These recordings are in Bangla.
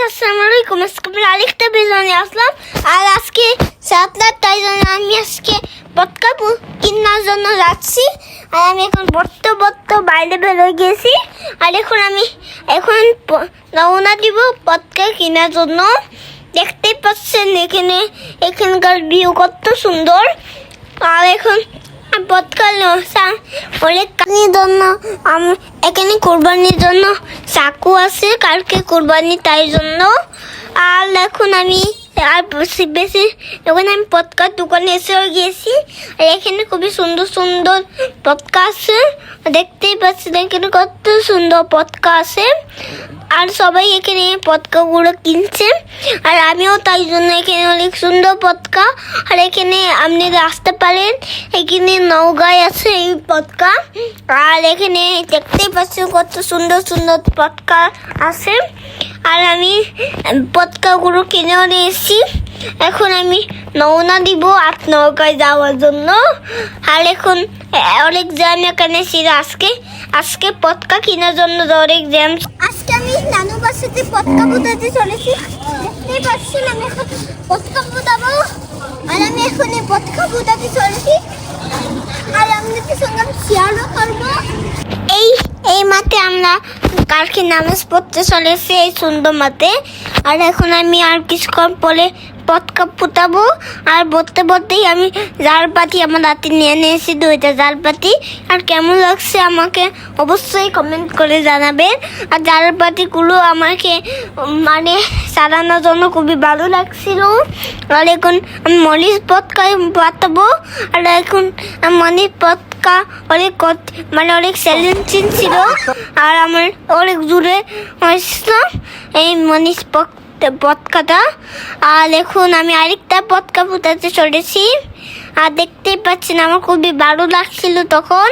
আসসালামু আলাইকুম। আজকে আরেকটা ভিডিও নিয়ে আসলাম। আর আজকে সাতলার তাই জন্য আমি আজকে পটকা কেনার জন্য যাচ্ছি। আর আমি এখন বর্ত বাইরে বেরোয় গেছি। আর এখন রওনা দিব পটকা কেনার জন্য। দেখতেই পাচ্ছেন এখানকার ভিউ কত সুন্দর। আর এখন অনেক জন্য এখানে কোরবানির জন্য চাকু আছে, কালকে কোরবানি তাই জন্য। আর এখন আমি পটকার দোকানে এসে গিয়েছি। আর এখানে খুবই সুন্দর সুন্দর পটকা আছে, দেখতেই পাচ্ছেন এখানে কত সুন্দর পটকা আছে। আর সবাই এখানে পটকাগুলো কিনছে, আর আমিও তাই জন্য এখানে অনেক সুন্দর পটকা। আর এখানে আপনি আসতে পারেন, এখানে নওগাঁয় আছে এই পটকা। আর এখানে দেখতেই পাচ্ছেন কত সুন্দর সুন্দর পটকা আছে। আর আমি পটকাগুলো কিনেও নিয়েছি। এখন আমি রওনা দিব নওগাঁয় যাওয়ার জন্য। আর এখন অনেক জ্যাম এখানে ছিল আজকে পটকা কেনার জন্য অনেক জ্যাম। আজকে আমি নানু বাসাতে পটকা ফুটাতে চলেছি। দেখতেই পাচ্ছেন আমি এখন পটকা ফুটাবো। আর আমি এখন এই পটকা ফুটাতে চলেছি। আর আপনাদের সঙ্গে আমি শেয়ারও করবো। এই মাঠে আমরা কালকে নামাজ পড়তে চলেছি, এই সুন্দর মাঠে। আর এখন আমি আর কিছুক্ষণ পরে পটকা ফুটাবো। আর বলতেই আমি জালপাতি আমার হাতে নিয়ে নিয়েছি, 2টা জালপাতি। আর কেমন লাগছে আমাকে অবশ্যই কমেন্ট করে জানাবেন। আর জালপাতিগুলো আমাকে চালানোর জন্য খুবই ভালো লাগছিল। আর এখন আমি মরিচ পটকায় পাতাবো। আর এখন মরিচ পটকা অনেক চ্যালেঞ্জিং ছিল। আর আমার অনেক দূরে হয়েছিল এই মরিচ পটকাটা। আর এখন আমি আরেকটা পটকা ফুটাতে চলেছি। আর দেখতেই পাচ্ছেন আমার খুবই ভালো লাগছিল তখন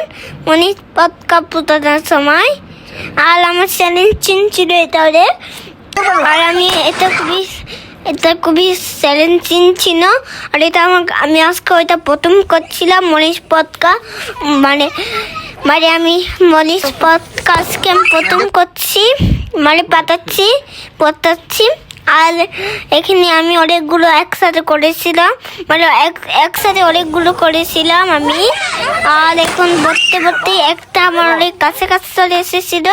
মরিচ পটকা ফুটানোর সময়। আর আমার চ্যালেঞ্জিং ছিল এটা। আর আমি এটা খুবই চ্যালেঞ্জিং ছিল। আর এটা আমি আজকে ওইটা প্রথম করছিলাম মরিচ পটকা। আমি মরিচ পটকা আজকে আমি প্রথম করছি, পাতাচ্ছি। আর এখানে আমি অনেকগুলো একসাথে করেছিলাম, একসাথে অনেকগুলো করেছিলাম আমি। আর এখন বলতে একটা আমার অনেক কাছে চলে এসেছিল।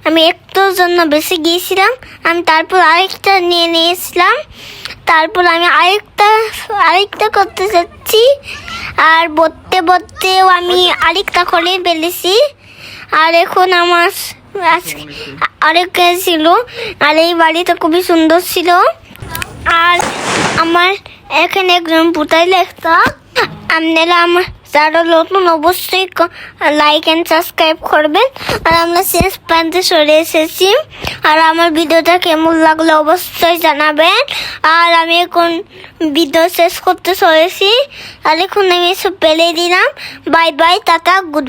আমি একটুর জন্য বেশি গিয়েছিলাম, আমি তারপর আরেকটা নিয়ে নিয়েছিলাম। তারপর আমি আরেকটা করতে যাচ্ছি। আর বলতেও আমি আরেকটা করে ফেলেছি। আর এখন আমার আরেক ছিল। আর এই বাড়িটা খুবই সুন্দর ছিল। আর আমার এখানে একজন পুতাই লেখা। আপনারা আমার যারা নতুন অবশ্যই লাইক অ্যান্ড সাবস্ক্রাইব করবেন। আর আমরা শেষ প্রান্তে সরে এসেছি। আর আমার ভিডিওটা কেমন লাগলো অবশ্যই জানাবেন। আর আমি এখন ভিডিও শেষ করতে চলেছি। আর এখন আমি সব পেলে দিলাম। Bye bye, tata, good.